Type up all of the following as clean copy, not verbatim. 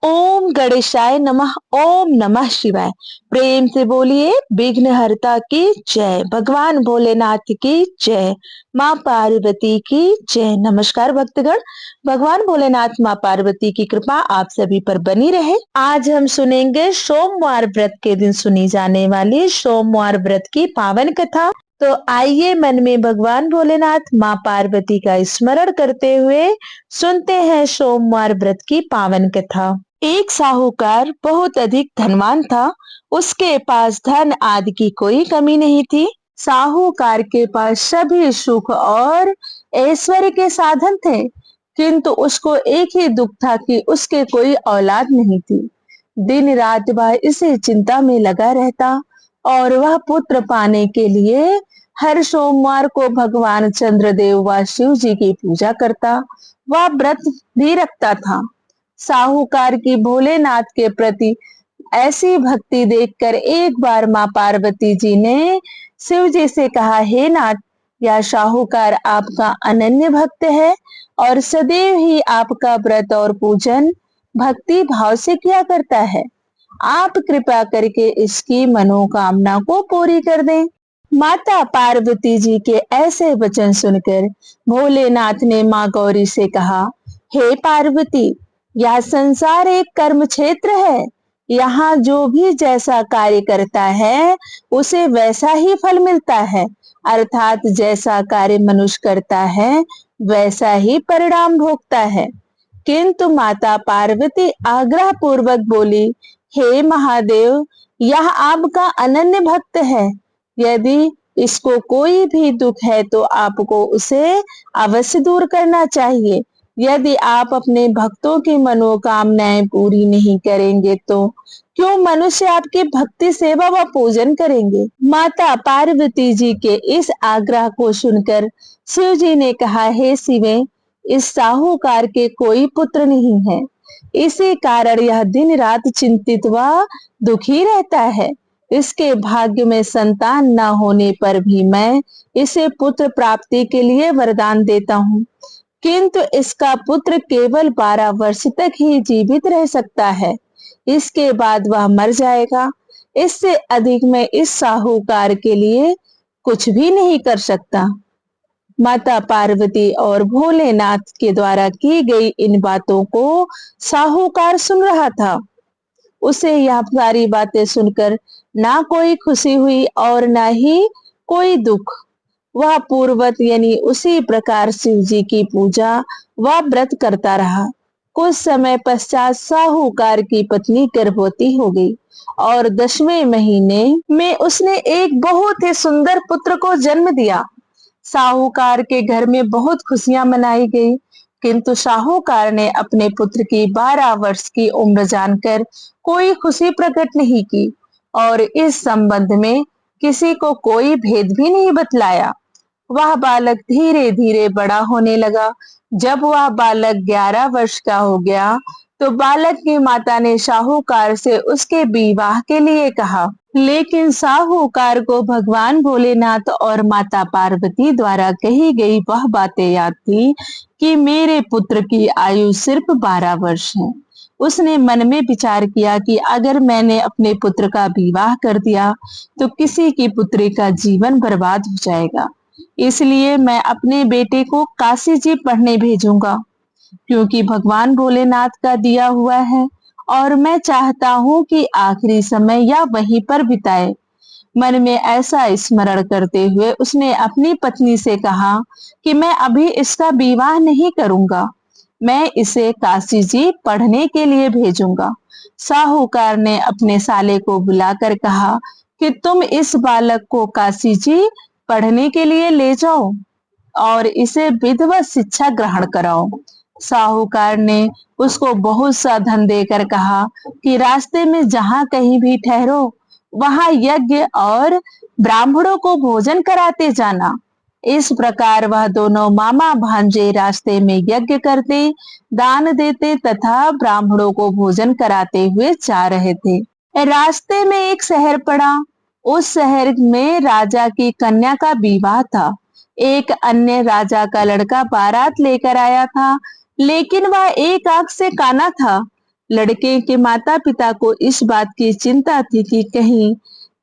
ओम गणेशाय नमः। ओम नमः शिवाय। प्रेम से बोलिए विघ्नहर्ता की जय, भगवान भोलेनाथ की जय, माँ पार्वती की जय। नमस्कार भक्तगण, भगवान भोलेनाथ माँ पार्वती की कृपा आप सभी पर बनी रहे। आज हम सुनेंगे सोमवार व्रत के दिन सुनी जाने वाली सोमवार व्रत की पावन कथा। तो आइए मन में भगवान भोलेनाथ माँ पार्वती का स्मरण करते हुए सुनते हैं सोमवार व्रत की पावन कथा। एक साहूकार बहुत अधिक धनवान था। उसके पास धन आदि की कोई कमी नहीं थी। साहूकार के पास सभी सुख और ऐश्वर्य के साधन थे, किंतु उसको एक ही दुख था कि उसके कोई औलाद नहीं थी। दिन रात वह इसी चिंता में लगा रहता और वह पुत्र पाने के लिए हर सोमवार को भगवान चंद्रदेव व शिव जी की पूजा करता। वह व्रत भी रखता था। साहूकार की भोलेनाथ के प्रति ऐसी भक्ति देखकर एक बार माँ पार्वती जी ने शिव जी से कहा, हे नाथ, यह साहूकार आपका अनन्य भक्त है और सदैव ही आपका व्रत और पूजन भक्ति भाव से किया करता है। आप कृपा करके इसकी मनोकामना को पूरी कर दें। माता पार्वती जी के ऐसे वचन सुनकर भोलेनाथ ने माँ गौरी से कहा, हे पार्वती, यह संसार एक कर्म क्षेत्र है। यहाँ जो भी जैसा कार्य करता है उसे वैसा ही फल मिलता है, अर्थात जैसा कार्य मनुष्य करता है वैसा ही परिणाम भोगता है। किंतु माता पार्वती आग्रह पूर्वक बोली, हे महादेव, यह आपका अनन्य भक्त है। यदि इसको कोई भी दुख है तो आपको उसे अवश्य दूर करना चाहिए। यदि आप अपने भक्तों की मनोकामनाएं पूरी नहीं करेंगे तो क्यों मनुष्य आपकी भक्ति सेवा व पूजन करेंगे। माता पार्वती जी के इस आग्रह को सुनकर शिव जी ने कहा, हे शिवे, इस साहूकार के कोई पुत्र नहीं है, इसी कारण यह दिन रात चिंतित व दुखी रहता है। इसके भाग्य में संतान न होने पर भी मैं इसे पुत्र प्राप्ति के लिए वरदान देता हूँ, किंतु इसका पुत्र केवल 12 वर्ष तक ही जीवित रह सकता है, इसके बाद वह मर जाएगा। इससे अधिक मैं इस साहूकार के लिए कुछ भी नहीं कर सकता। माता पार्वती और भोलेनाथ के द्वारा की गई इन बातों को साहूकार सुन रहा था। उसे यह सारी बातें सुनकर ना कोई खुशी हुई और ना ही कोई दुख। वह पूर्वत यानी उसी प्रकार शिव जी की पूजा व व्रत करता रहा। कुछ समय पश्चात साहूकार की पत्नी गर्भवती हो गई और 10वें महीने में उसने एक बहुत ही सुंदर पुत्र को जन्म दिया। साहूकार के घर में बहुत खुशियां मनाई गई, किंतु साहूकार ने अपने पुत्र की 12 वर्ष की उम्र जानकर कोई खुशी प्रकट नहीं की और इस संबंध में किसी को कोई भेद भी नहीं बतलाया। वह बालक धीरे धीरे बड़ा होने लगा। जब वह बालक 11 वर्ष का हो गया तो बालक की माता ने साहूकार से उसके विवाह के लिए कहा, लेकिन साहूकार को भगवान भोलेनाथ और माता पार्वती द्वारा कही गई वह बातें याद थी कि मेरे पुत्र की आयु सिर्फ 12 वर्ष है। उसने मन में विचार किया कि अगर मैंने अपने पुत्र का विवाह कर दिया तो किसी की पुत्री का जीवन बर्बाद हो जाएगा, इसलिए मैं अपने बेटे को काशी जी पढ़ने भेजूंगा, क्योंकि भगवान भोलेनाथ का दिया हुआ है और मैं चाहता हूँ कि आखिरी समय या वहीं पर बिताए। मन में ऐसा स्मरण करते हुए उसने अपनी पत्नी से कहा कि मैं अभी इसका विवाह नहीं करूंगा, मैं इसे काशी जी पढ़ने के लिए भेजूंगा। साहूकार ने अपने साले को बुलाकर कहा कि तुम इस बालक को काशी जी पढ़ने के लिए ले जाओ और इसे विधिवत शिक्षा ग्रहण कराओ। साहूकार ने उसको बहुत सा धन देकर कहा कि रास्ते में जहां कहीं भी ठहरो वहां यज्ञ और ब्राह्मणों को भोजन कराते जाना। इस प्रकार वह दोनों मामा भांजे रास्ते में यज्ञ करते, दान देते तथा ब्राह्मणों को भोजन कराते हुए जा रहे थे। रास्ते में एक शहर पड़ा। उस शहर में राजा की कन्या का विवाह था। एक अन्य राजा का लड़का बारात लेकर आया था, लेकिन वह एक आंख से काना था। लड़के के माता पिता को इस बात की चिंता थी कि कहीं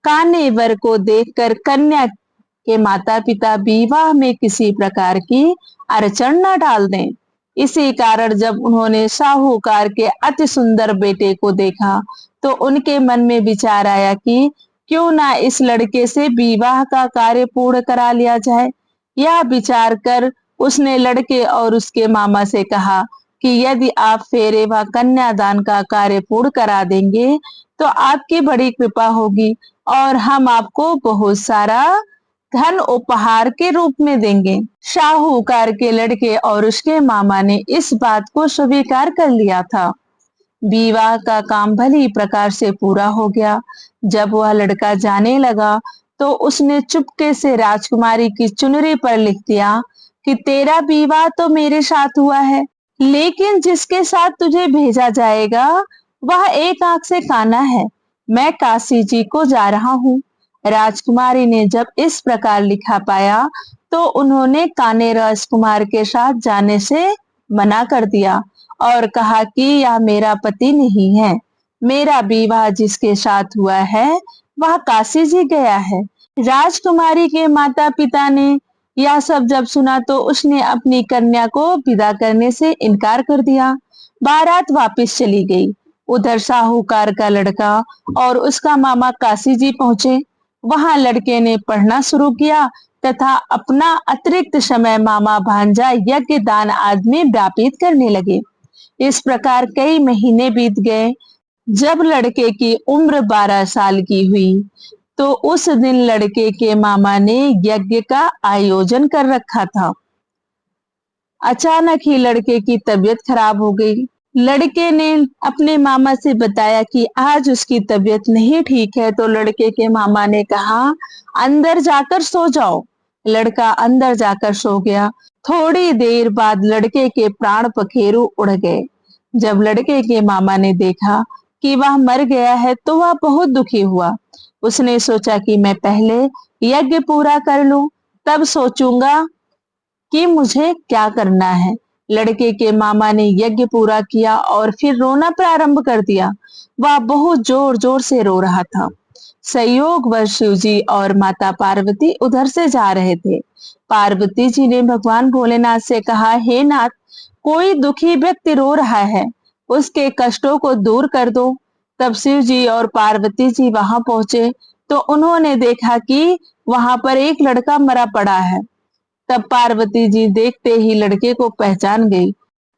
काने वर को देखकर कन्या के माता पिता विवाह में किसी प्रकार की अड़चन न डाल दें। इसी कारण जब उन्होंने साहूकार के अति सुंदर बेटे को देखा तो उनके मन में विचार आया कि क्यों ना इस लड़के से विवाह का कार्य पूर्ण करा लिया जाए। यह विचार कर उसने लड़के और उसके मामा से कहा कि यदि आप फेरे व कन्यादान का कार्य पूर्ण करा देंगे तो आपकी बड़ी कृपा होगी और हम आपको बहुत सारा धन उपहार के रूप में देंगे। शाहूकार के लड़के और उसके मामा ने इस बात को स्वीकार कर लिया था। विवाह का काम भली प्रकार से पूरा हो गया। जब वह लड़का जाने लगा तो उसने चुपके से राजकुमारी की चुनरी पर लिख दिया कि तेरा विवाह तो मेरे साथ हुआ है, लेकिन जिसके साथ तुझे भेजा जाएगा वह एक आंख से काना है। मैं काशी जी को जा रहा हूँ। राजकुमारी ने जब इस प्रकार लिखा पाया तो उन्होंने काने राजकुमार के साथ जाने से मना कर दिया और कहा कि यह मेरा पति नहीं है। मेरा विवाह जिसके साथ हुआ है वह काशी जी गया है। राजकुमारी के माता पिता ने यह सब जब सुना तो उसने अपनी कन्या को विदा करने से इनकार कर दिया। बारात वापस चली गई। उधर साहूकार का लड़का और उसका मामा काशी जी पहुंचे। वहां लड़के ने पढ़ना शुरू किया तथा अपना अतिरिक्त समय मामा भांजा यज्ञ दान आदि में व्यापित करने लगे। इस प्रकार कई महीने बीत गए। जब लड़के की उम्र 12 साल की हुई तो उस दिन लड़के के मामा ने यज्ञ का आयोजन कर रखा था। अचानक ही लड़के की तबीयत खराब हो गई। लड़के ने अपने मामा से बताया कि आज उसकी तबीयत नहीं ठीक है, तो लड़के के मामा ने कहा अंदर जाकर सो जाओ। लड़का अंदर जाकर सो गया। थोड़ी देर बाद लड़के के प्राण पखेरु उड़ गए। जब लड़के के मामा ने देखा कि वह मर गया है तो वह बहुत दुखी हुआ। उसने सोचा कि मैं पहले यज्ञ पूरा कर लूं, तब सोचूंगा कि मुझे क्या करना है। लड़के के मामा ने यज्ञ पूरा किया और फिर रोना प्रारंभ कर दिया। वह बहुत जोर जोर से रो रहा था। संयोगवश शिव जी और माता पार्वती उधर से जा रहे थे। पार्वती जी ने भगवान भोलेनाथ से कहा, हे नाथ, कोई दुखी व्यक्ति रो रहा है, उसके कष्टों को दूर कर दो। तब शिव जी और पार्वती जी वहां पहुंचे तो उन्होंने देखा कि वहां पर एक लड़का मरा पड़ा है। तब पार्वती जी देखते ही लड़के को पहचान गई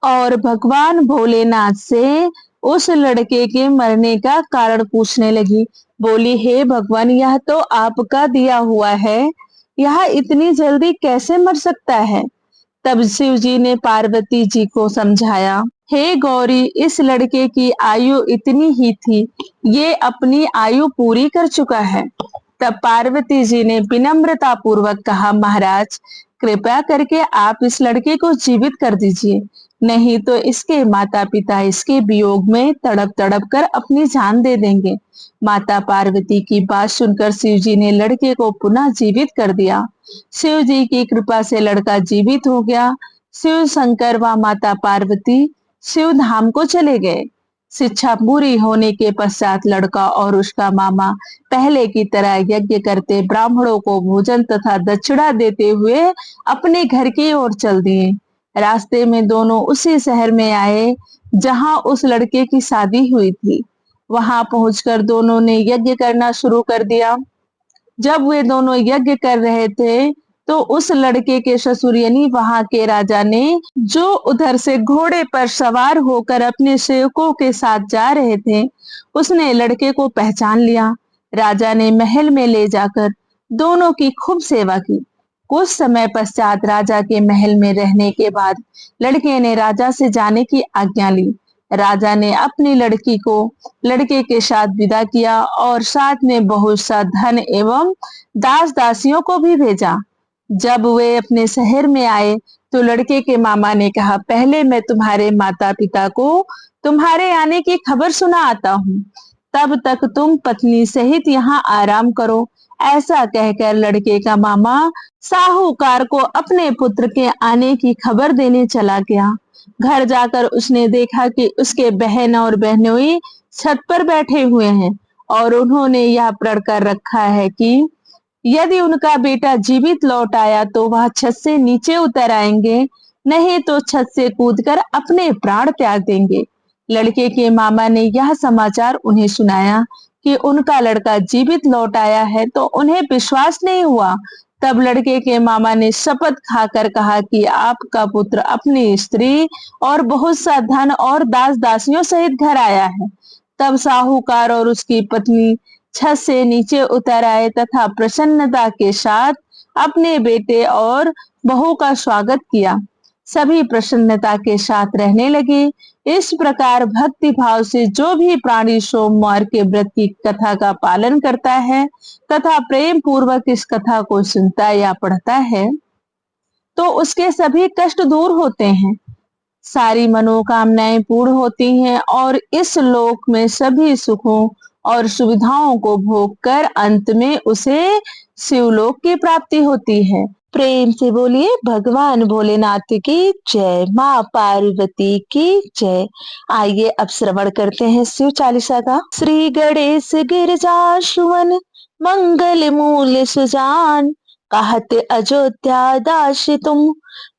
और भगवान भोलेनाथ से उस लड़के के मरने का कारण पूछने लगी। बोली, हे भगवान, यह तो आपका दिया हुआ है, यह इतनी जल्दी कैसे मर सकता है। तब शिव जी ने पार्वती जी को समझाया, हे गौरी, इस लड़के की आयु इतनी ही थी, ये अपनी आयु पूरी कर चुका है। तब पार्वती जी ने विनम्रता पूर्वक कहा, महाराज, कृपया करके आप इस लड़के को जीवित कर दीजिए, नहीं तो इसके माता पिता इसके वियोग में तड़प तड़प कर अपनी जान दे देंगे। माता पार्वती की बात सुनकर शिव जी ने लड़के को पुनः जीवित कर दिया। शिव जी की कृपा से लड़का जीवित हो गया। शिव शंकर व माता पार्वती शिव धाम को चले गए। शिक्षा पूरी होने के पश्चात लड़का और उसका मामा पहले की तरह यज्ञ करते ब्राह्मणों को भोजन तथा दक्षिणा देते हुए अपने घर की ओर चल दिए। रास्ते में दोनों उसी शहर में आए जहां उस लड़के की शादी हुई थी। वहां पहुंचकर दोनों ने यज्ञ करना शुरू कर दिया। जब वे दोनों यज्ञ कर रहे थे तो उस लड़के के ससुर यानी वहां के राजा ने, जो उधर से घोड़े पर सवार होकर अपने सेवकों के साथ जा रहे थे, उसने लड़के को पहचान लिया। राजा ने महल में ले जाकर दोनों की खूब सेवा की। कुछ समय पश्चात राजा के महल में रहने के बाद लड़के ने राजा से जाने की आज्ञा ली। राजा ने अपनी लड़की को लड़के के साथ विदा किया और साथ में बहुत सा धन एवं दास दासियों को भी भेजा। जब वे अपने शहर में आए तो लड़के के मामा ने कहा, पहले मैं तुम्हारे माता पिता को तुम्हारे आने की खबर सुना आता हूँ, तब तक तुम पत्नी सहित यहाँ आराम करो। ऐसा कहकर लड़के का मामा साहूकार को अपने पुत्र के आने की खबर देने चला गया। घर जाकर उसने देखा कि उसके बहन और बहनोई छत पर बैठे हुए हैं और उन्होंने यह प्रण कर रखा है कि यदि उनका बेटा जीवित लौट आया तो वह छत से नीचे उतर आएंगे, नहीं तो छत से कूदकर अपने प्राण त्याग देंगे। लड़के के मामा ने यह समाचार उन्हें सुनाया कि उनका लड़का जीवित लौट आया है तो उन्हें विश्वास नहीं हुआ। तब लड़के के मामा ने शपथ खाकर कहा कि आपका पुत्र अपनी स्त्री और बहुत सा धन और दास दासियों सहित घर आया है। तब साहूकार और उसकी पत्नी छत से नीचे उतर आए तथा प्रसन्नता के साथ अपने बेटे और बहू का स्वागत किया। सभी प्रसन्नता के साथ रहने लगे। इस प्रकार भक्ति भाव से जो भी प्राणी सोमवार के व्रत की कथा का पालन करता है तथा प्रेम पूर्वक इस कथा को सुनता या पढ़ता है तो उसके सभी कष्ट दूर होते हैं, सारी मनोकामनाएं पूर्ण होती हैं और इस लोक में सभी सुखों और सुविधाओं को भोग कर अंत में उसे शिवलोक की प्राप्ति होती है। प्रेम से बोलिए भगवान भोलेनाथ की जय, माँ पार्वती की जय। आइए अब श्रवण करते हैं शिव चालीसा का। श्री गणेश गिरजा सुवन मंगल मूल सुजान, कहत अयोध्या दास तुम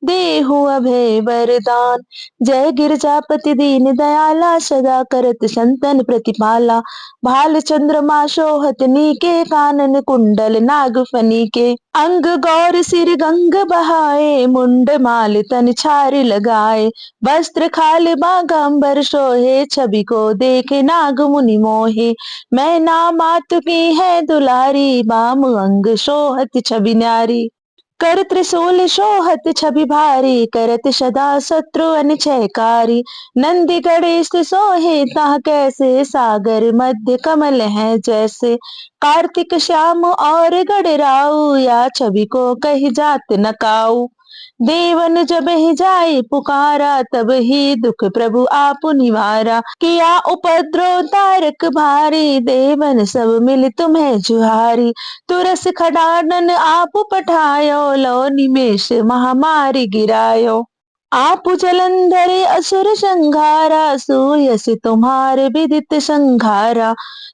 देहु अभय वरदान। जय गिरजापति दीन दयाला, सदा करत संतन प्रतिपाला। भाल चंद्रमा शोहत नीके, कानन कुंडल नाग फनीके। अंग गौर सिर गंग बहाए, मुंड माल तन छार लगाए। वस्त्र खाल बागंबर सोहे, छवि को देखे नाग मुनि मोहे। मैना मात की है दुलारी, बाम अंग शोहत छवि न्यारी। कर त्रिशूल शोहत छवि भारी, करत सदा शत्रु अनिचयकारी। नंदी गणेश सोहे ताह कैसे, सागर मध्य कमल है जैसे। कार्तिक श्याम और गणराऊ, या छवि को कही जात न काऊ। देवन जब ही जाए पुकारा, तब ही दुख प्रभु आप निवारा। किया उपद्रव तारक भारी, देवन सब मिल तुम्हें जुहारी। तुरस खडानन आप पठायो, लो निमेष महामारी गिरायो। आप जलंधर असुर संघारा, सूयस तुम्हारे विदित संघारा।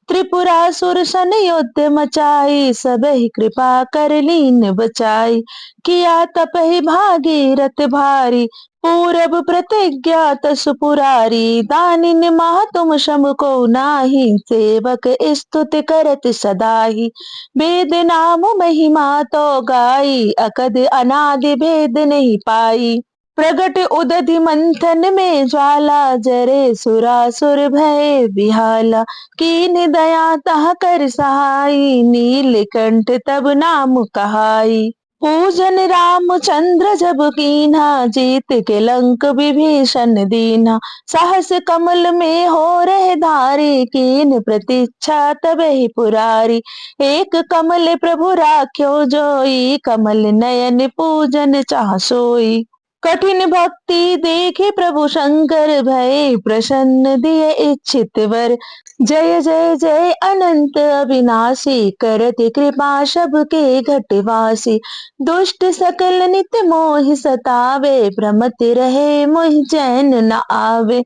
त्रिपुरासुर सन युद्ध मचाई, सब ही कृपा कर लीन बचाई। किया तपहि भागीरथ भारी, पूरब प्रतिज्ञा तसु पुरारी। दानिन महा तुम सम को नाही, सेवक स्तुति करत सदाहि। वेद नाम महिमा तो गाई, अकद अनादि भेद नहीं पाई। प्रगट उदधि मंथन में ज्वाला, जरे सुरासुर भय बिहाला। कीन दया तह कर सहाई, नीलकंठ तब नाम कहाई। पूजन रामचंद्र जब कीन्हा, जीत के लंक विभीषण दीन्हा। सहस कमल में हो रहे धारी, कीन प्रतीक्षा तब ही पुरारी। एक कमल प्रभु राख्यो जोई, कमल नयन पूजन चाह सोई। कठिन भक्ति देखे प्रभु शंकर, भय प्रसन्न दिए इच्छित वर। जय जय जय अनंत अविनाशी, करत कृपा सबके घटवासी। दुष्ट सकल नित मोह सतावे, भ्रमत रहे मोह चैन न आवे।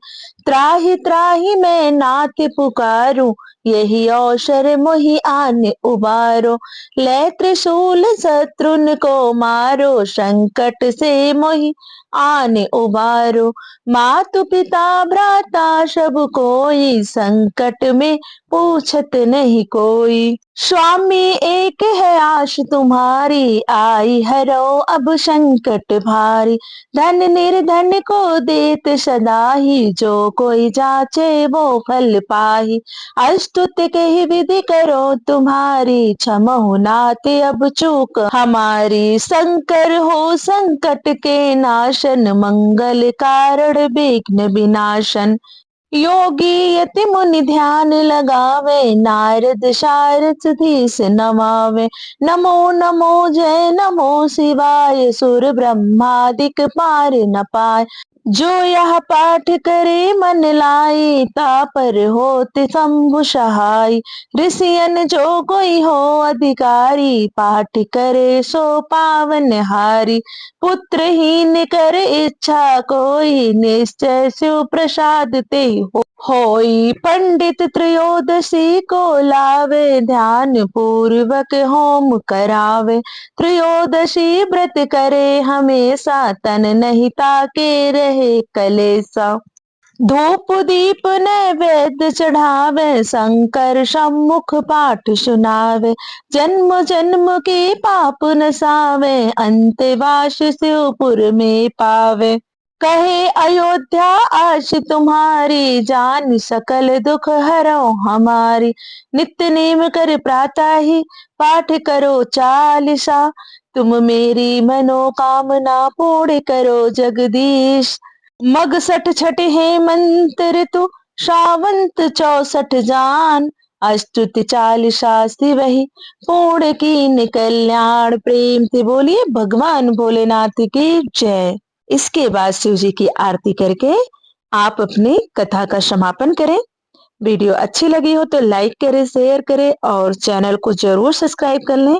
त्राहि त्राहि मैं नाथ पुकारूं, यही अवसर मोहि आन उबारो। ले त्रिशूल शत्रुन को मारो, संकट से मोहि आन उबारो। मातु पिता भ्राता सब कोई, संकट में पूछत नहीं कोई। स्वामी एक है आश तुम्हारी, आई हरो अब संकट भारी। धन निर्धन को देत सदा ही, जो कोई जाचे वो फल पाही। अस्तुत कही विधि करो तुम्हारी, क्षमहु नाथ अब चूक हमारी। शंकर हो संकट के नाशन, मंगल कारण विघ्न विनाशन। योगी यति मुनि ध्यान लगावे, नारद सारथ धीस नमावे। नमो नमो जय नमो शिवाय, सुर ब्रह्मादिक पार न पाए। जो यह पाठ करे मन लाई, तापर होते शंभु सहाय। ऋषियन जो कोई हो अधिकारी, पाठ करे सो पावन हारी। पुत्रहीन कर इच्छा कोई, निश्चय शिव प्रसाद ते होई। पंडित त्रयोदशी को लावे, ध्यान पूर्वक होम करावे। त्रयोदशी व्रत करे हमेशा, तन नहीं ताके रहे कलेसा। धूप दीप नैवेद्य चढ़ावे, शंकर सम्मुख पाठ सुनावे। जन्म जन्म के पाप नसावे, अंतवास शिवपुर में पावे। कहे अयोध्या आश तुम्हारी, जान सकल दुख हरो हमारी। नित्य नेम कर प्रातः ही, पाठ करो चालीसा। तुम मेरी मनोकामना पूर्ण करो जगदीश। मग सठ छठ हेमंत ऋतु, श्रावंत 64 जान। अष्टुत चालीसा वही, पूर्ण कीन कल्याण। प्रेम से बोलिए भगवान भोलेनाथ की जय। इसके बाद शिव जी की आरती करके आप अपनी कथा का समापन करें। वीडियो अच्छी लगी हो तो लाइक करें, शेयर करें और चैनल को जरूर सब्सक्राइब कर लें।